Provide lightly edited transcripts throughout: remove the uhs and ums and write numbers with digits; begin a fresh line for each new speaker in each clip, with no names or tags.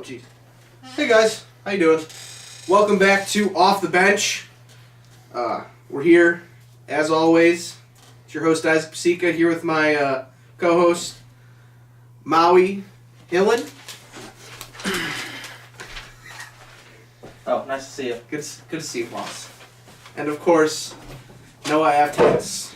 Oh, jeez. Hey guys, how you doing? Welcome back to Off the Bench. We're here, as always. It's your host, Isaac Pasika, here with my co-host, Maui Hillen.
Oh, nice to see you.
Good to see you, boss. And of course, Noah Atkins.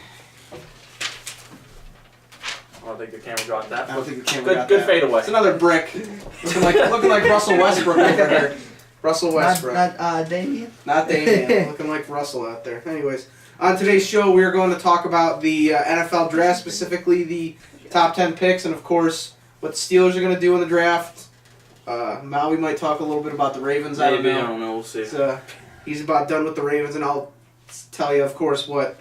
I don't think the camera got that.
I don't think the camera got
Good
that.
fade away.
It's another brick. looking like Russell Westbrook over there. Russell Westbrook.
Not Damien?
Not Damien. Looking like Russell out there. Anyways, on today's show, we are going to talk about the NFL draft, specifically the top 10 picks, and of course, what the Steelers are going to do in the draft. Maui might talk a little bit about the Ravens.
Maybe, I don't know. We'll see.
He's about done with the Ravens, and I'll tell you, of course, what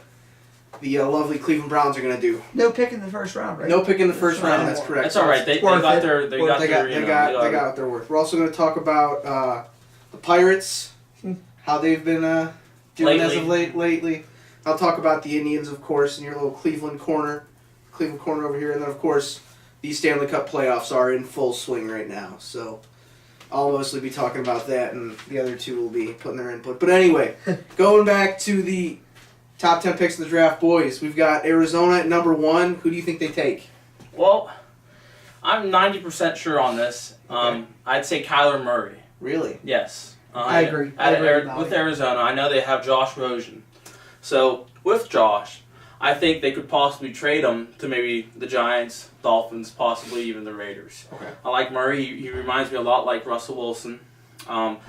the lovely Cleveland Browns are going to do.
No pick in the first round, right?
No pick in the first round. That's correct.
That's all right. They got their
they got what they're worth. We're also going to talk about the Pirates, how they've been doing as of lately. I'll talk about the Indians, of course, in your little Cleveland corner over here, and then of course the Stanley Cup playoffs are in full swing right now. So I'll mostly be talking about that, and the other two will be putting their input. But anyway, going back to the top 10 picks in the draft, boys. We've got Arizona at number 1. Who do you think they take?
Well, I'm 90% sure on this.
Okay.
I'd say Kyler Murray.
Really?
Yes.
I agree.
With Arizona, I know they have Josh Rosen. So, with Josh, I think they could possibly trade him to maybe the Giants, Dolphins, possibly even the Raiders.
Okay.
I like Murray. He reminds me a lot like Russell Wilson. And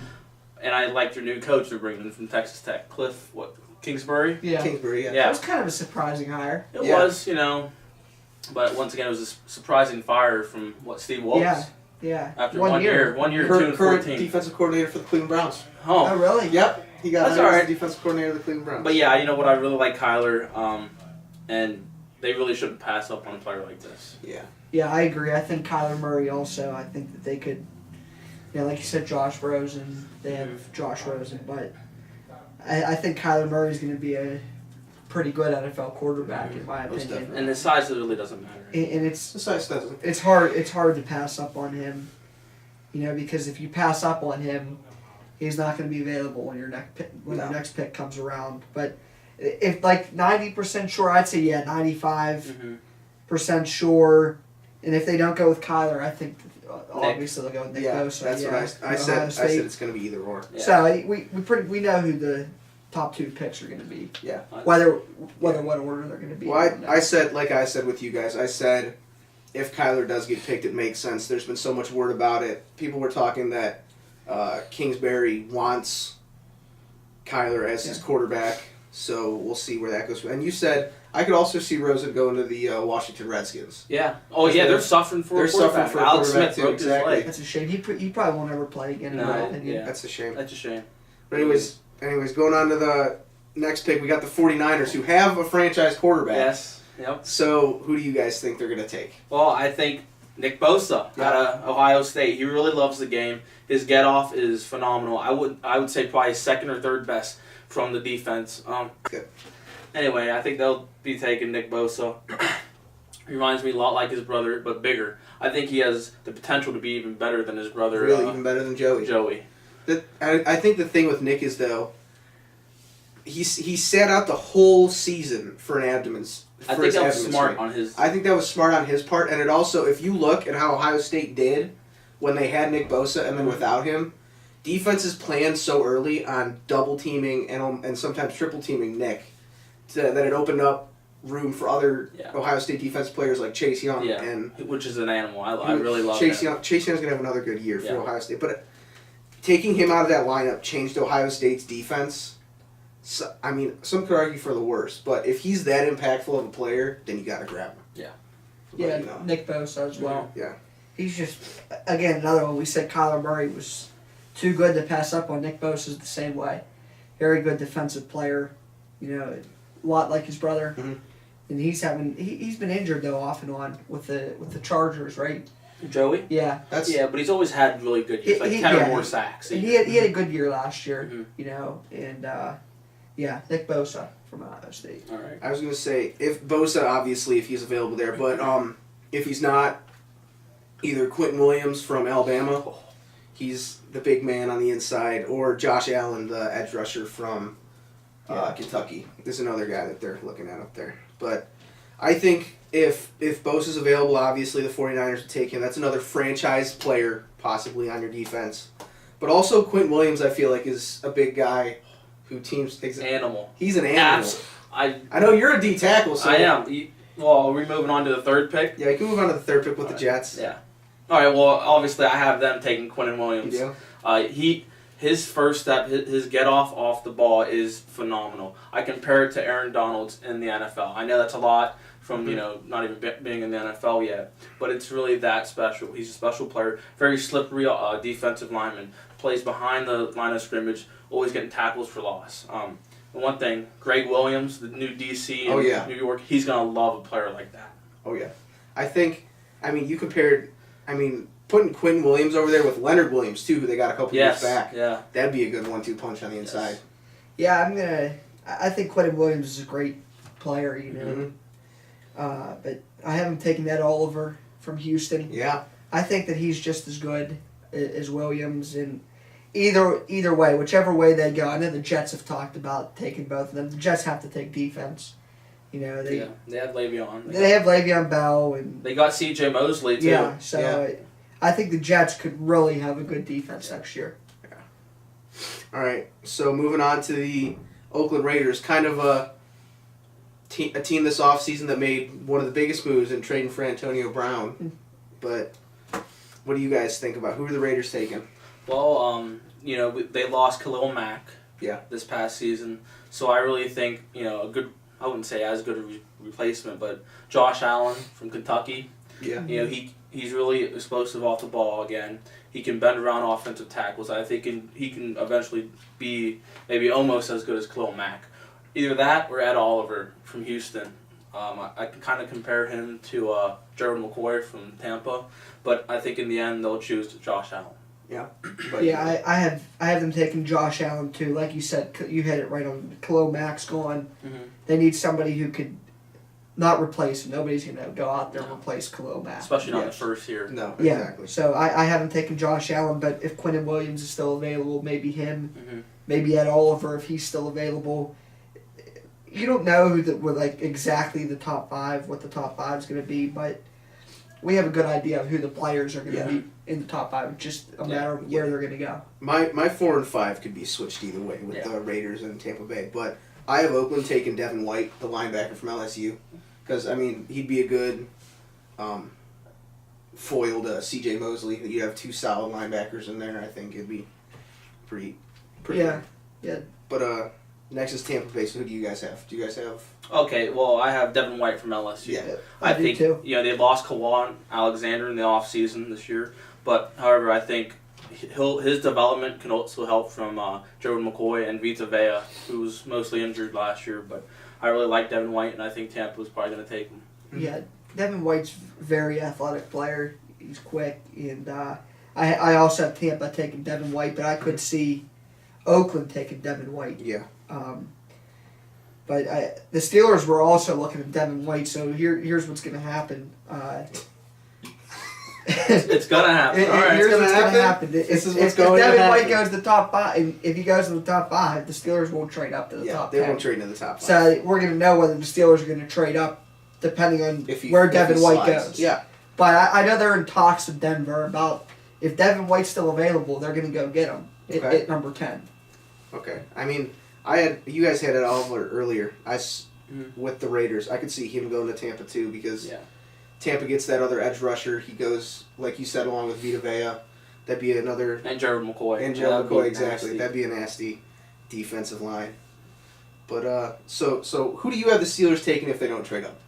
I like their new coach they're bringing in from Texas Tech, Kingsbury?
Yeah.
Kingsbury, yeah.
That was kind of a surprising hire.
It was, but once again, it was a surprising fire from, Steve Wilkes?
Yeah.
After one year, 2-14.
Current defensive coordinator for the Cleveland Browns.
Oh, really?
Yep. He got
That's all right.
defensive coordinator of the Cleveland Browns.
But yeah, you know what? I really like Kyler, and they really shouldn't pass up on a player like this.
Yeah.
Yeah, I agree. I think Kyler Murray also. I think that they could, like you said, Josh Rosen. They have Josh Rosen, but I think Kyler Murray is going to be a pretty good NFL quarterback, in my opinion.
And the size really doesn't matter.
And
The size doesn't.
it's hard to pass up on him, because if you pass up on him, he's not going to be available when your next pick comes around. But if 90% sure, I'd say 95% sure. And if they don't go with Kyler, I think obviously they'll go with Nick Bosa.
That's what I said. I said it's going to be either or.
Yeah.
So we know who the top 2 picks are going to be.
Yeah.
Whether what order they're going to be.
Well, I said, like I said with you guys, I said if Kyler does get picked, it makes sense. There's been so much word about it. People were talking that Kingsbury wants Kyler as his quarterback, so we'll see where that goes. And you said I could also see Rosen going to the Washington Redskins.
Yeah. Oh yeah, they're suffering for a quarterback. Alex Smith broke his leg.
That's a shame. He probably won't ever play again. In my opinion.
Yeah.
That's a shame.
That's a shame.
But anyways, going on to the next pick, we got the 49ers, who have a franchise quarterback.
Yes. Yep.
So who do you guys think they're going to take?
Well, I think Nick Bosa out of Ohio State. He really loves the game. His get-off is phenomenal. I would say probably second or third best from the defense.
Good.
Anyway, I think they'll be taking Nick Bosa. He reminds me a lot like his brother, but bigger. I think he has the potential to be even better than his brother.
Really, even better than Joey. I think the thing with Nick is, though, he sat out the whole season for an abdomen.
I think that was smart on his.
I think that was smart on his part, and it also, if you look at how Ohio State did when they had Nick Bosa and then without him, defenses planned so early on double teaming and sometimes triple teaming Nick that it opened up room for other Ohio State defense players like Chase Young,
which is an animal. I really love
Chase
him.
Young. Chase Young's gonna have another good year for Ohio State, but taking him out of that lineup changed Ohio State's defense. So, I mean, some could argue for the worst, but if he's that impactful of a player, then you got to grab him.
Yeah.
But,
Nick Bosa as well.
Yeah.
He's just, again, another one. We said Kyler Murray was too good to pass up on. Nick Bosa's the same way. Very good defensive player, a lot like his brother.
Mm-hmm.
And he's been injured, though, off and on with the Chargers, right?
Joey?
Yeah.
But he's always had really good years, 10 or more sacks.
And he had a good year last year, and Nick Bosa from Ohio State.
All right.
I was going to say, if Bosa, obviously, if he's available there, but if he's not, either Quentin Williams from Alabama, He's the big man on the inside. Or Josh Allen, the edge rusher from Kentucky. There's another guy that they're looking at up there. But I think if Bosa's available, obviously the 49ers would take him. That's another franchise player possibly on your defense. But also Quentin Williams, I feel like, is a big guy who teams...
Animal.
He's an animal.
I
know you're a D tackle, so...
I am. Well, are we moving on to the third pick?
Yeah, you can move on to the third pick with the Jets.
Yeah. All right, well, obviously I have them taking Quentin Williams.
You do?
His first step, his get-off off the ball is phenomenal. I compare it to Aaron Donald's in the NFL. I know that's a lot from, not even being in the NFL yet, but it's really that special. He's a special player, very slippery defensive lineman, plays behind the line of scrimmage, always getting tackles for loss. And one thing, Greg Williams, the new DC in New York, he's going to love a player like that.
Oh, yeah. You compared, putting Quentin Williams over there with Leonard Williams, too, who they got a couple years back.
Yeah.
That'd be a good 1-2 punch on the inside.
Yeah, I think Quentin Williams is a great player,
Mm-hmm.
But I have him taking Ed Oliver from Houston.
Yeah.
I think that he's just as good as Williams, and either way, whichever way they go. I know the Jets have talked about taking both of them. The Jets have to take defense. They
have Le'Veon.
They have Le'Veon Bell, and
they got C.J. Mosley too.
Yeah, so I think the Jets could really have a good defense next year.
Yeah. All right, so moving on to the Oakland Raiders, kind of a team this offseason that made one of the biggest moves in trading for Antonio Brown. But what do you guys think about who are the Raiders taking?
Well, they lost Khalil Mack this past season, so I really think, a good, I wouldn't say as good a replacement, but Josh Allen from Kentucky.
Yeah.
He's really explosive off the ball again. He can bend around offensive tackles. I think he can eventually be maybe almost as good as Khalil Mack. Either that or Ed Oliver from Houston. I can kind of compare him to Gerald McCoy from Tampa, but I think in the end they'll choose Josh Allen.
Yeah.
I have them taking Josh Allen too. Like you said, you hit it right on. Khalil Mack's gone.
Mm-hmm.
They need somebody who could not replace him. Nobody's going to go out there and replace Khalil Mack.
Especially not the first year.
No,
yeah.
Exactly.
So I haven't taken Josh Allen, but if Quentin Williams is still available, maybe him.
Mm-hmm.
Maybe Ed Oliver if he's still available. You don't know who were exactly the top five, what the top five is going to be, but we have a good idea of who the players are going to be in the top five. It's just a matter of where they're going to go.
My 4 and 5 could be switched either way with the Raiders and Tampa Bay, but I have Oakland taking Devin White, the linebacker from LSU, because he'd be a good foil to C.J. Mosley. You have 2 solid linebackers in there. I think it'd be pretty.
Yeah.
Good. Yeah. But next is Tampa Bay. So who do you guys have? Do you guys have?
Okay, well I have Devin White from LSU.
Yeah,
I think too.
They lost Kawan Alexander in the offseason this year, but however I think his development can also help from Gerald McCoy and Vita Vea, who was mostly injured last year. But I really like Devin White, and I think Tampa was probably going to take him.
Yeah, Devin White's a very athletic player. He's quick, and I also have Tampa taking Devin White, but I could see Oakland taking Devin White.
Yeah.
But the Steelers were also looking at Devin White, so here's what's going to happen.
It's going to happen.
Here's what's going to happen.
This is
If
what's going to
Devin
happen.
White goes to the top 5, if he goes to the top 5, the Steelers won't trade up to the top 10.
They won't trade into the top 5.
So we're going to know whether the Steelers are going to trade up depending on where Devin White goes.
Yeah.
But I know they're in talks with Denver about if Devin White's still available, they're going to go get him at number 10.
Okay. You guys had it all earlier. With the Raiders, I could see him going to Tampa too because Tampa gets that other edge rusher. He goes, like you said, along with Vita Vea. That'd be another...
And Gerald McCoy.
Exactly. Nasty. That'd be a nasty defensive line. But, so who do you have the Steelers taking if they don't trade up?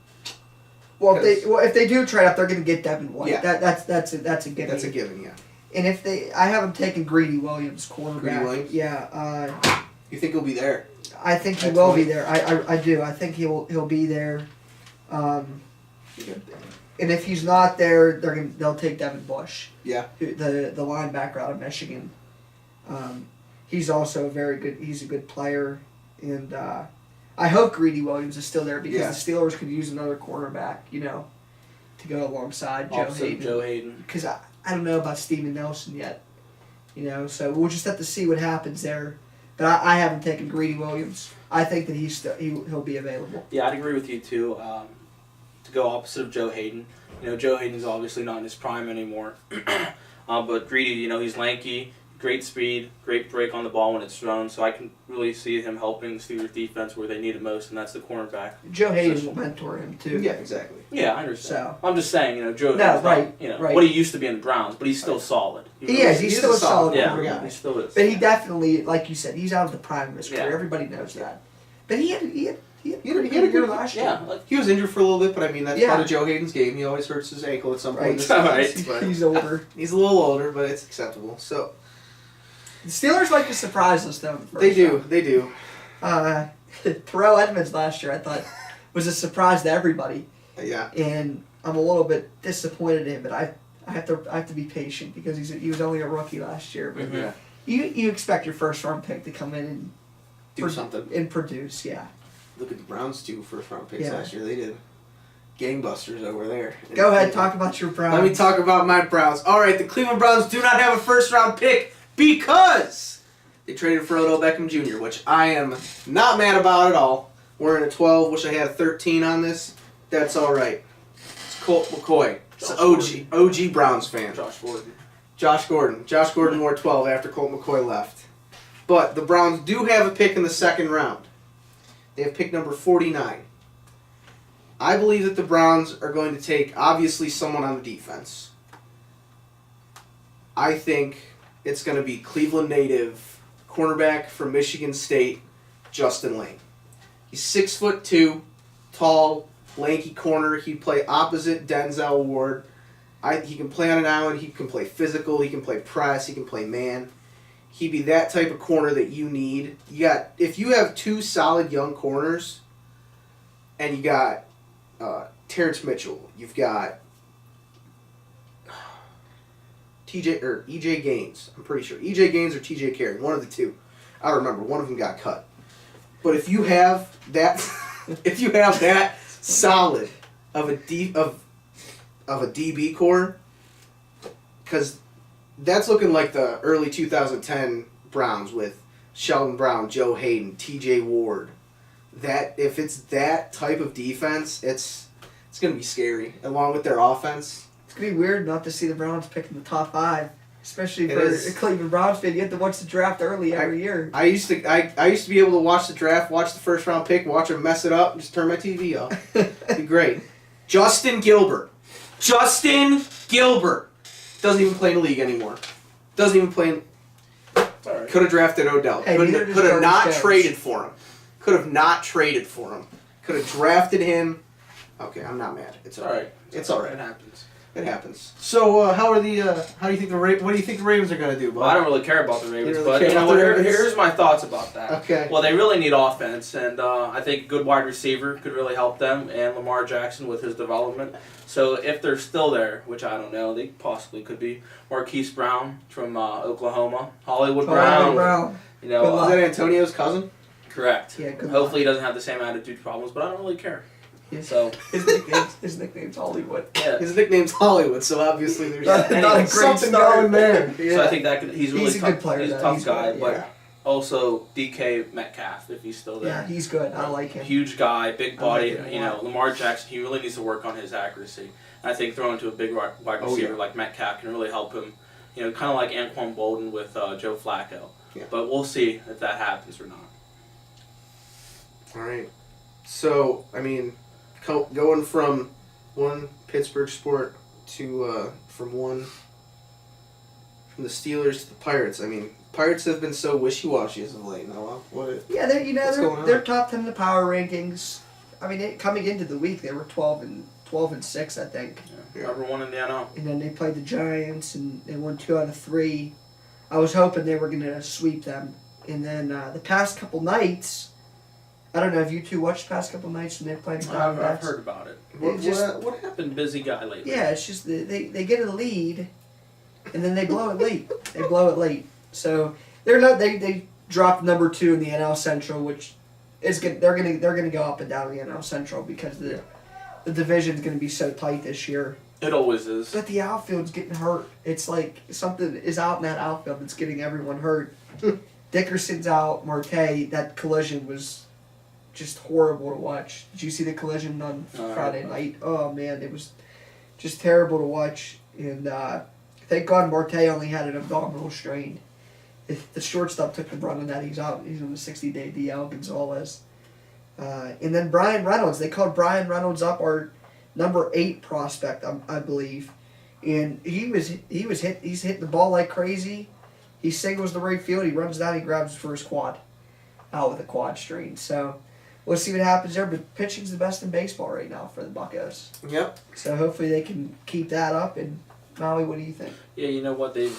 Well, if they do trade up, they're going to get Devin White.
Yeah.
That's a given.
That's a given, yeah.
And I have them taking Greedy Williams, quarterback.
Greedy Williams?
Yeah.
You think he'll be there?
I think he will be there. I do. I think he'll be there. And if he's not there, they'll take Devin Bush.
Yeah.
The linebacker out of Michigan. He's also he's a good player, and I hope Greedy Williams is still there because the Steelers could use another quarterback, to go alongside Joe Hayden.
Joe Hayden.
Because I don't know about Steven Nelson yet. So we'll just have to see what happens there. But I haven't taken Greedy Williams. I think that he'll be available.
Yeah, I'd agree with you too. To go opposite of Joe Hayden. Joe Hayden's obviously not in his prime anymore. But Greedy, he's lanky, great speed, great break on the ball when it's thrown. So I can really see him helping Steelers defense where they need it most, and that's the cornerback.
Joe Hayden will mentor him too.
Yeah, exactly.
Yeah, I understand.
So
I'm just saying, Joe Hayden's
right.
what he used to be in the Browns, but he's still solid.
He is. He's still a solid
yeah,
quarterback.
he still is.
But he definitely, like you said, he's out of the prime of his career.
Yeah.
Everybody knows that. But he had a
a
good
good
year last year.
Yeah,
He was injured for a little bit, but I mean that's part of Joe Hayden's game. He always hurts his ankle at some point.
Right.
But
He's older.
he's a little older, but it's acceptable. So
The Steelers like to surprise us, though.
they do. They do.
Terrell Edmonds last year, I thought, was a surprise to everybody,
Yeah.
and I'm a little bit disappointed in him. But I have to be patient because he was only a rookie last year. But
Mhm.
you expect your first round pick to come in and
Do something.
and produce, yeah.
Look at the Browns' 2 first-round picks
Yeah.
last year. They did gangbusters over there.
Go ahead, talk about your Browns.
Let me talk about my Browns. All right, the Cleveland Browns do not have a first-round pick because they traded for Odell Beckham Jr., which I am not mad about at all. We're in a 12. Wish I had a 13 on this. That's all right. It's Colt McCoy. It's OG Browns fan. Josh Gordon. Josh Gordon wore 12 after Colt McCoy left. But the Browns do have a pick in the second round. They have pick number 49. I believe that the Browns are going to take, obviously, someone on the defense. I think it's going to be Cleveland native cornerback from Michigan State, Justin Lane. He's 6'2", tall, lanky corner. He'd play opposite Denzel Ward. He can play on an island. He can play physical. He can play press. He can play man. He'd be that type of corner that you need. If you have 2 solid young corners, and you got Terrence Mitchell, you've got EJ Gaines. I'm pretty sure EJ Gaines or TJ Carey, one of the two. I don't remember. One of them got cut. But if you have that, solid of a DB core, because that's looking like the early 2010 Browns with Sheldon Brown, Joe Hayden, T.J. Ward. That if it's that type of defense, it's going to be scary. Along with their offense,
It's gonna be weird not to see the Browns pick in the top 5, especially for a Cleveland Browns fan. You have to watch the draft early every year.
I used to be able to watch the draft, watch the first round pick, watch them mess it up, and just turn my TV off. It'd be great. Justin Gilbert doesn't even play in the league anymore. Doesn't even play. Could have drafted Odell.
Hey,
Could have not traded for him. Could have not traded for him. Could have drafted him. Okay, I'm not mad. It's all right. It's all right.
It happens.
It happens. So, how do you think the Ravens are gonna do, Bob?
Well, I don't really care about the Ravens,
really
but
care about the Ravens?
here's my thoughts about that.
Okay.
Well, they really need offense, and I think a good wide receiver could really help them, and Lamar Jackson with his development. So if they're still there, which I don't know, they possibly could be. Marquise Brown from Oklahoma, Hollywood Brown.
Is that Antonio's cousin?
Correct.
Yeah, good
Hopefully he doesn't have the same attitude problems, but I don't really care.
So his nickname's Hollywood.
Yeah.
His nickname's Hollywood, so obviously there's
not a great
something
start.
going there.
So I think he's really
He's a
tough.
good player.
He's a
though.
tough
He's
guy,
good,
but also DK Metcalf if he's still there.
yeah, he's good. I like him.
Huge guy, big body.
I like him.
Lamar Jackson. He really needs to work on his accuracy. And I think throwing to a big wide receiver like Metcalf can really help him. Kind of like Anquan Bolden with Joe Flacco.
Yeah.
But we'll see if that happens or not.
All right. So going from one Pittsburgh sport to from the Steelers to the Pirates. Pirates have been so wishy-washy as of late. Noah,
Yeah, they're top 10 in the power rankings. Coming into the week, they were 12 and 6, I think.
Yeah. Number 1 in the NL.
And then they played the Giants, and they won 2 out of 3. I was hoping they were going to sweep them. And then the past couple nights, I don't know if you two watched the past couple nights when they played the
I've
Diamondbacks.
heard about it.
what happened?
Been busy guy lately.
Yeah, it's just they get a lead, and then they blow it late. So they dropped number 2 in the NL Central, which is good. They're gonna go up and down the NL Central because the division's gonna be so tight this year.
It always is.
But the outfield's getting hurt. It's like something is out in that outfield that's getting everyone hurt. Dickerson's out. Marte, that collision was just horrible to watch. Did you see the collision on Friday night? Oh, man, it was just terrible to watch. And thank God Marte only had an abdominal strain. If the shortstop took the brunt of that, he's out. He's on the 60-day DL, Gonzalez. And then Brian Reynolds. They called Brian Reynolds up, our number 8 prospect, I believe. And he's hitting the ball like crazy. He singles the right field. He runs down. He grabs his first quad out with a quad strain. So we'll see what happens there. But pitching's the best in baseball right now for the Buccos.
Yep.
So hopefully they can keep that up. And Maui, what do you think?
Yeah, you know what? They've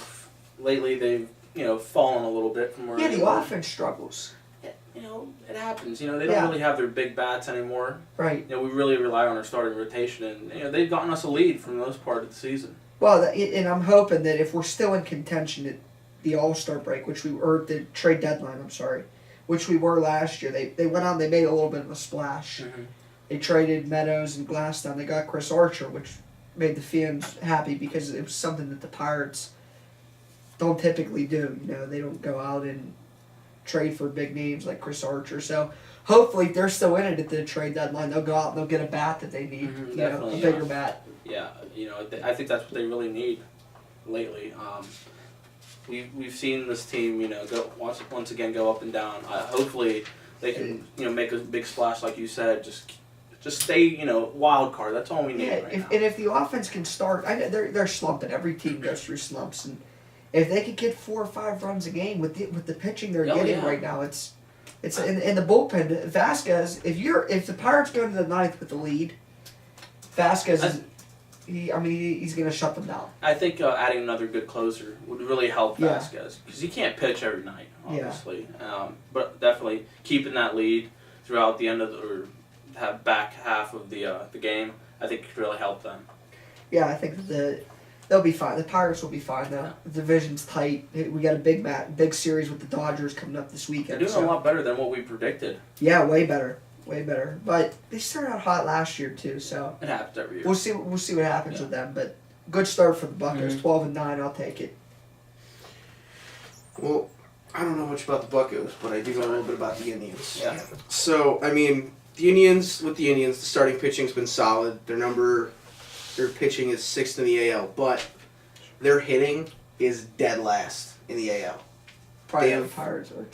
fallen a little bit from where
Yeah,
they
the
were.
offense struggles.
It happens. They don't really have their big bats anymore.
Right.
We really rely on our starting rotation, and they've gotten us a lead for the most part of the season.
Well, and I'm hoping that if we're still in contention at the All-Star break, the trade deadline, which we were last year, they went on, they made a little bit of a splash.
Mm-hmm.
They traded Meadows and Glasstown. They got Chris Archer, which made the fans happy because it was something that the Pirates don't typically do. They don't go out and trade for big names like Chris Archer. So hopefully, if they're still in it at the trade deadline, they'll go out and they'll get a bat that they need. A bigger bat.
Yeah, I think that's what they really need lately. We've seen this team, go once again go up and down. Hopefully, they can make a big splash like you said. Just stay wild card. That's all we need right now.
And if the offense can start, I know they're slumping. Every team goes through slumps, and if they could get 4 or 5 runs a game with the pitching they're getting right now, it's in the bullpen. Vasquez, if the Pirates go to the 9th with the lead, Vasquez he's going to shut them down.
I think adding another good closer would really help Vasquez because he can't pitch every night, obviously. Yeah. But definitely keeping that lead throughout the end of back half of the game, I think could really help them.
Yeah, I think they'll be fine. The Pirates will be fine though. The division's tight. We got a big series with the Dodgers coming up this weekend.
They're doing a lot better than what we predicted.
Yeah, way better. But they started out hot last year too, so
it happens every year.
We'll see what happens with them. But good start for the Buccos. 12-9. I'll take it.
Well, I don't know much about the Buccos, but I do know a little bit about the Indians.
Yeah.
So the Indians, the starting pitching's been solid. Their pitching is 6th in the AL, but their hitting is dead last in the AL.
Probably the Pirates are.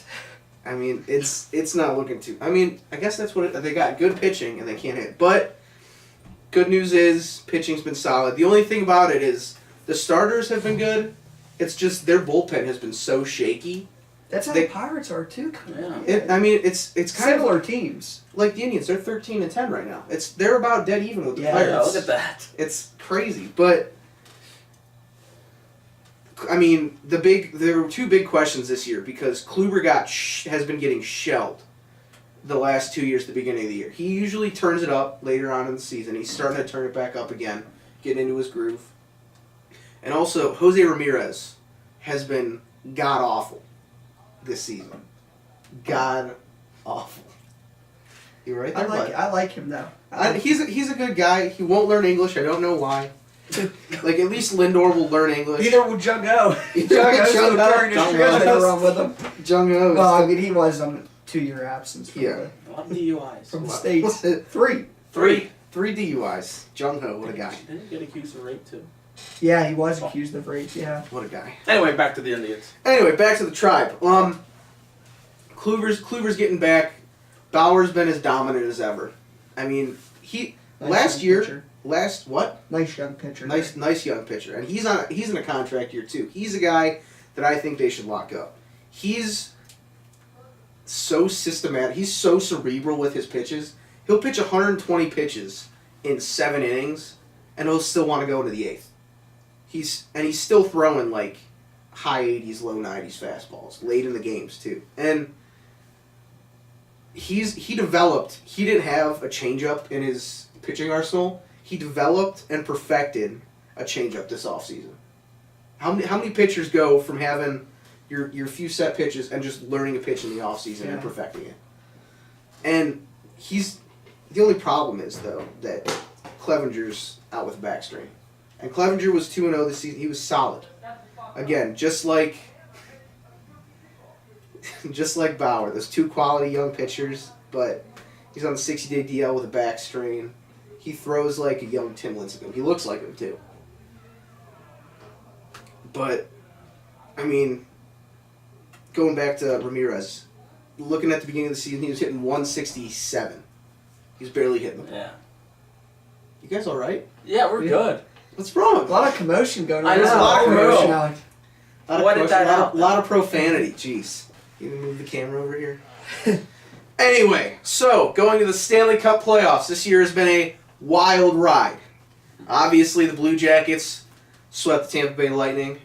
It's not looking too. I guess that's what they got. Good pitching and they can't hit. But good news is pitching's been solid. The only thing about it is the starters have been good. It's just their bullpen has been so shaky.
That's how the Pirates are too.
Yeah.
It's kind
similar
of
teams.
Like the Indians, they're 13-10 right now. They're about dead even with the
Pirates.
Pirates.
Look at that.
It's crazy, but there were 2 big questions this year because Kluber has been getting shelled the last 2 years at the beginning of the year. He usually turns it up later on in the season. He's starting to turn it back up again, getting into his groove. And also, Jose Ramirez has been god-awful this season. God-awful. You right there,
I like him though.
He's a good guy. He won't learn English. I don't know why. At least Lindor will learn English.
Neither will Jung-Ho.
Jung-Ho
with him.
Jung-Ho.
Well, he was on 2-year absence. From
a lot of DUIs.
From the States. 3
DUIs. Jung-Ho, what a guy.
Didn't he get accused of rape too?
Yeah, he was accused of rape, yeah.
What a guy.
Anyway, back to the Indians.
Anyway, back to the Tribe. Kluber's getting back. Bauer's been as dominant as ever. Last year, Nice
young pitcher.
Nice young pitcher. And he's in a contract year too. He's a guy that I think they should lock up. He's so systematic. He's so cerebral with his pitches. He'll pitch 120 pitches in 7 innings, and he'll still want to go into the 8th. He's still throwing like high 80s, low 90s fastballs late in the games too. And he didn't have a changeup in his pitching arsenal. He developed and perfected a changeup this offseason. How many pitchers go from having your few set pitches and just learning a pitch in the offseason and perfecting it? And the only problem is though that Clevenger's out with a back strain. And Clevenger was 2-0 this season. He was solid. Again, just like Bauer. There's two quality young pitchers, but he's on the 60-day DL with a back strain. He throws like a young Tim Lincecum. He looks like him, too. But, I mean, going back to Ramirez, looking at the beginning of the season, he was hitting 167. He was barely hitting the ball.
Yeah.
You guys all right?
Yeah, we're good.
What's wrong?
A lot of commotion going on.
I know.
There's a lot of commotion.
Alex.
What did that out?
A lot of profanity. Jeez. You can move the camera over here. Anyway, so going to the Stanley Cup playoffs. This year has been a wild ride. Obviously, the Blue Jackets swept the Tampa Bay Lightning.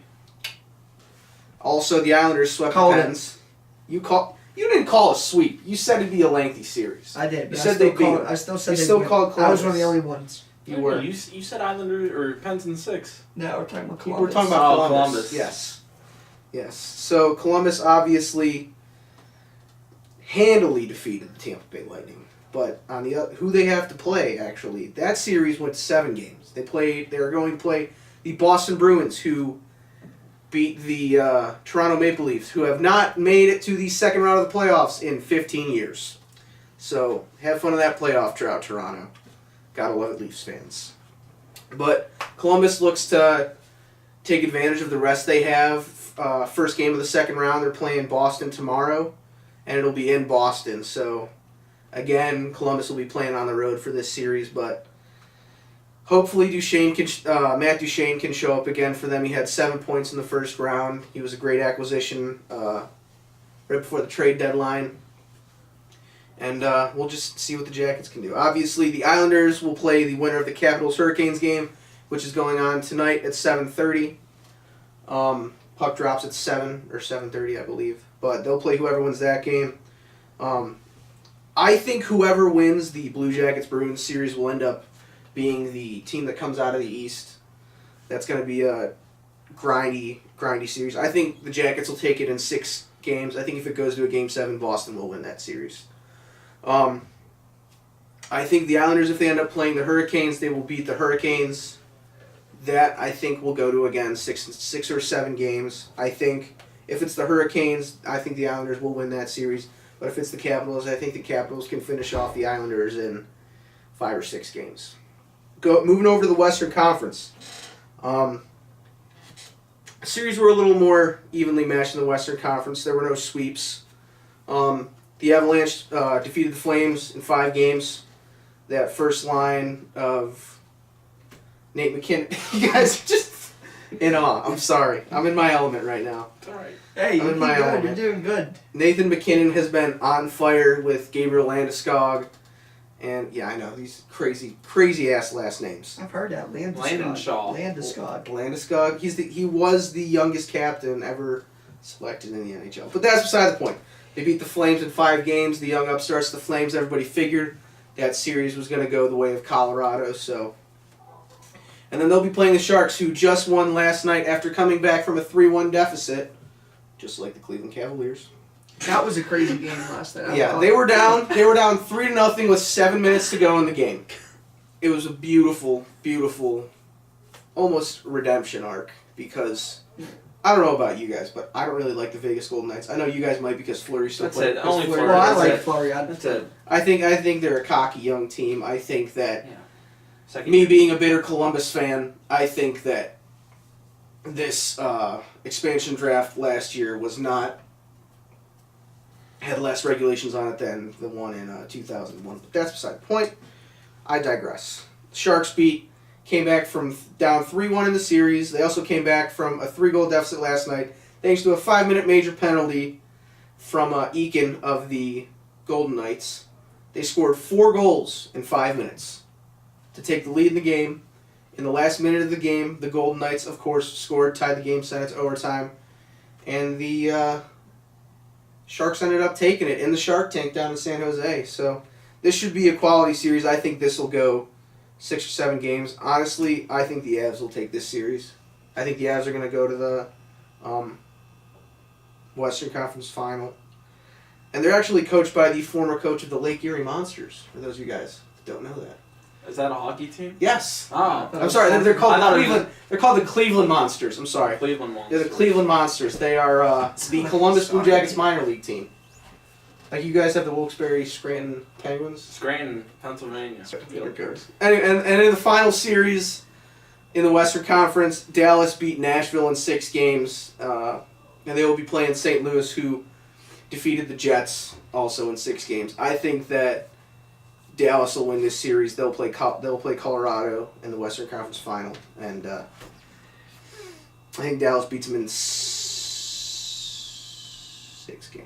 Also, the Islanders swept the Pens. You didn't call a sweep. You said it'd be a lengthy series.
I did.
You
But
said they beat them.
I still said
You
they
still
win.
called
I was
Columbus.
one of the only ones.
You were.
You said Islanders or Pens in 6.
No, we're talking about
We're
Columbus.
talking about
Oh,
Columbus.
Columbus.
Yes. Yes. So Columbus obviously handily defeated the Tampa Bay Lightning. But on the other, who they have to play, actually, that series went 7 games. They were going to play the Boston Bruins, who beat the Toronto Maple Leafs, who have not made it to the second round of the playoffs in 15 years. So have fun of that playoff drought, Toronto. Gotta love it, Leafs fans. But Columbus looks to take advantage of the rest they have. First game of the second round, they're playing Boston tomorrow, and it'll be in Boston. So, again, Columbus will be playing on the road for this series, but hopefully Matt Duchene can show up again for them. He had 7 points in the first round. He was a great acquisition right before the trade deadline. And we'll just see what the Jackets can do. Obviously, the Islanders will play the winner of the Capitals-Hurricanes game, which is going on tonight at 7:30. Puck drops at 7 or 7:30, I believe. But they'll play whoever wins that game. I think whoever wins the Blue Jackets-Bruins series will end up being the team that comes out of the East. That's going to be a grindy series. I think the Jackets will take it in 6 games. I think if it goes to a Game 7, Boston will win that series. I think the Islanders, if they end up playing the Hurricanes, they will beat the Hurricanes. That, I think, will go to, again, 6 or 7 games. I think if it's the Hurricanes, I think the Islanders will win that series. But if it's the Capitals, I think the Capitals can finish off the Islanders in 5 or 6 games. Moving over to the Western Conference. Series were a little more evenly matched in the Western Conference. There were no sweeps. The Avalanche defeated the Flames in 5 games. That first line of Nate McKinnon. You guys are just in awe. I'm sorry. I'm in my element right now.
It's all right.
Hey, you're good. You're doing good.
Nathan McKinnon has been on fire with Gabriel Landeskog. And, yeah, I know, these crazy-ass last names.
I've heard that.
Landeskog.
Landeskog.
He was the youngest captain ever selected in the NHL. But that's beside the point. They beat the Flames in 5 games. The young upstarts, the Flames, everybody figured that series was going to go the way of Colorado. So, and then they'll be playing the Sharks, who just won last night after coming back from a 3-1 deficit, just like the Cleveland Cavaliers.
That was a crazy game last night.
Yeah, they were down 3-0 with 7 minutes to go in the game. It was a beautiful, beautiful, almost redemption arc because I don't know about you guys, but I don't really like the Vegas Golden Knights. I know you guys might because Fleury still plays.
That's it. Only Fleury.
Well, I like Fleury.
That's it.
I think they're a cocky young team. I think that me being a bitter Columbus fan, I think that this expansion draft last year had less regulations on it than the one in 2001. But that's beside the point. I digress. Sharks came back from down 3-1 in the series. They also came back from a 3-goal deficit last night, thanks to a 5-minute major penalty from Eakin of the Golden Knights. They scored 4 goals in 5 minutes to take the lead in the game. In the last minute of the game, the Golden Knights, of course, scored, tied the game, sent it to overtime. And the Sharks ended up taking it in the Shark Tank down in San Jose. So this should be a quality series. I think this will go 6 or 7 games. Honestly, I think the Avs will take this series. I think the Avs are going to go to the Western Conference Final. And they're actually coached by the former coach of the Lake Erie Monsters, for those of you guys that don't know that.
that a hockey team?
Yes.
Oh.
I'm sorry. They're called
I thought it was
Cleveland. They're called the Cleveland Monsters. I'm sorry.
Cleveland Monsters.
They're the Cleveland Monsters. They are the Columbus Blue Jackets minor league team. Like you guys have the Wilkes-Barre Scranton Penguins.
Scranton, Pennsylvania.
And in the final series in the Western Conference, Dallas beat Nashville in 6 games, and they will be playing St. Louis, who defeated the Jets also in 6 games. I think that Dallas will win this series. They'll play Colorado in the Western Conference Final, and I think Dallas beats them in 6 games.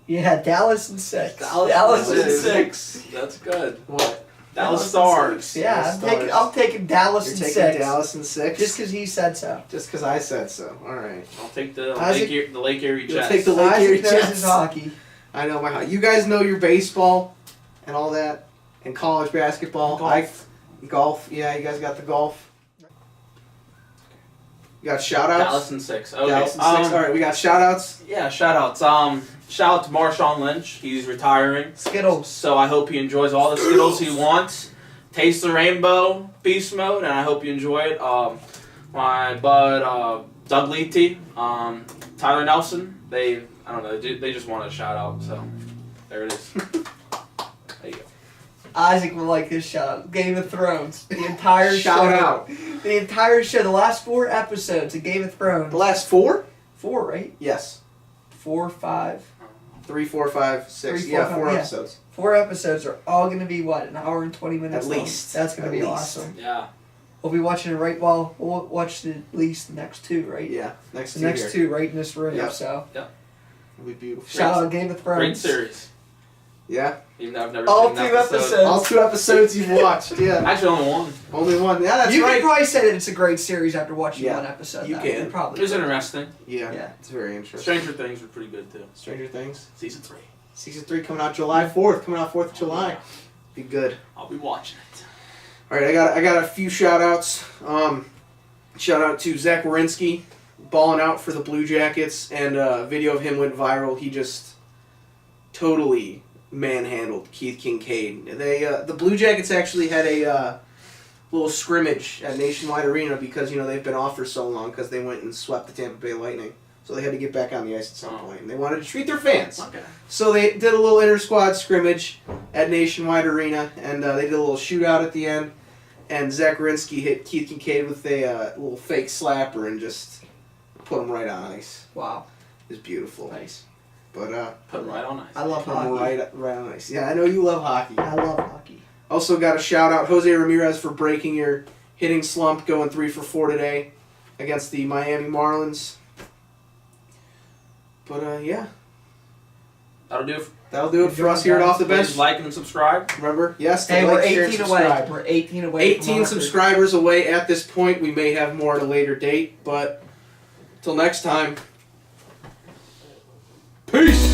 Yeah, Dallas in 6.
Dallas in 6. That's good.
What?
Dallas Stars.
Yeah,
Stars.
I'm taking Dallas
You're
in
taking
6.
Dallas in 6?
Just because he said so.
Just because I said so. All right.
I'll take the
Isaac-
Lake Erie
You'll
Jets.
take the Lake Erie
Isaac knows
Jets.
his hockey.
I know my hockey. You guys know your baseball and all that, and college basketball. Golf. Yeah, you guys got the golf. You got shout-outs?
Dallas in 6. Okay.
Dallas in 6. All right, we got shout-outs.
Yeah, shout-outs. Shout out to Marshawn Lynch. He's retiring.
Skittles.
So I hope he enjoys all the Skittles he wants. Taste the Rainbow Beast Mode, and I hope you enjoy it. My bud Doug Leety, Tyler Nelson. They just wanted a shout out. So there it is. There you go.
Isaac will like this shout. Game of Thrones. The entire
Shout
show.
out.
The entire show. The last 4 episodes of Game of Thrones.
The last 4?
4, right?
Yes.
4, 5.
3, 4, 5, 6.
3, 4,
Yeah,
5,
4
yeah.
episodes.
4 episodes are all going to be, what, an hour and 20 minutes
At
long?
least.
That's going
At
to be
least.
awesome.
Yeah.
We'll be watching it right while we'll watch at least the next 2, right?
Yeah, next
The
2
next
here.
2 right in this room,
Yep.
so.
It'll be beautiful.
Shout out Game of Thrones.
Great series.
Yeah.
Even though I've never
All
seen an
2
episode.
episodes.
All 2 episodes you've watched, yeah.
Actually, only one.
Only one. Yeah, that's
you
right.
can probably say that it's a great series after watching
Yeah,
1 episode.
you
though.
can.
You probably
It was
could.
interesting.
Yeah,
Yeah.
it's very interesting.
Stranger Things were pretty good too.
Stranger Things.
Season 3.
Season 3 coming out July 4th. Coming out 4th of July. Be good.
I'll be watching it.
All right, I got a few shout outs. Shout out to Zach Werenski, balling out for the Blue Jackets, and a video of him went viral. He just totally manhandled Keith Kincaid. The Blue Jackets actually had a little scrimmage at Nationwide Arena because they've been off for so long because they went and swept the Tampa Bay Lightning. So they had to get back on the ice at some point, and they wanted to treat their fans.
Okay.
So they did a little inter-squad scrimmage at Nationwide Arena, and they did a little shootout at the end. And Zach Werenski hit Keith Kincaid with a little fake slapper and just put him right on ice.
Wow.
It was beautiful.
Nice.
But
Put 'em right on ice.
I love
put him
hockey.
right on ice. Yeah, I know you love hockey.
I love hockey.
Also got a shout out Jose Ramirez for breaking your hitting slump, going 3 for 4 today against the Miami Marlins. But yeah,
That'll do it.
that'll do it for us here at Off the Bench.
Please like and subscribe.
Remember, yes, to
Hey, we're
like, share, and
18 away.
subscribe.
We're 18 away.
18
from our
subscribers away at this point. We may have more at a later date, but till next time, peace.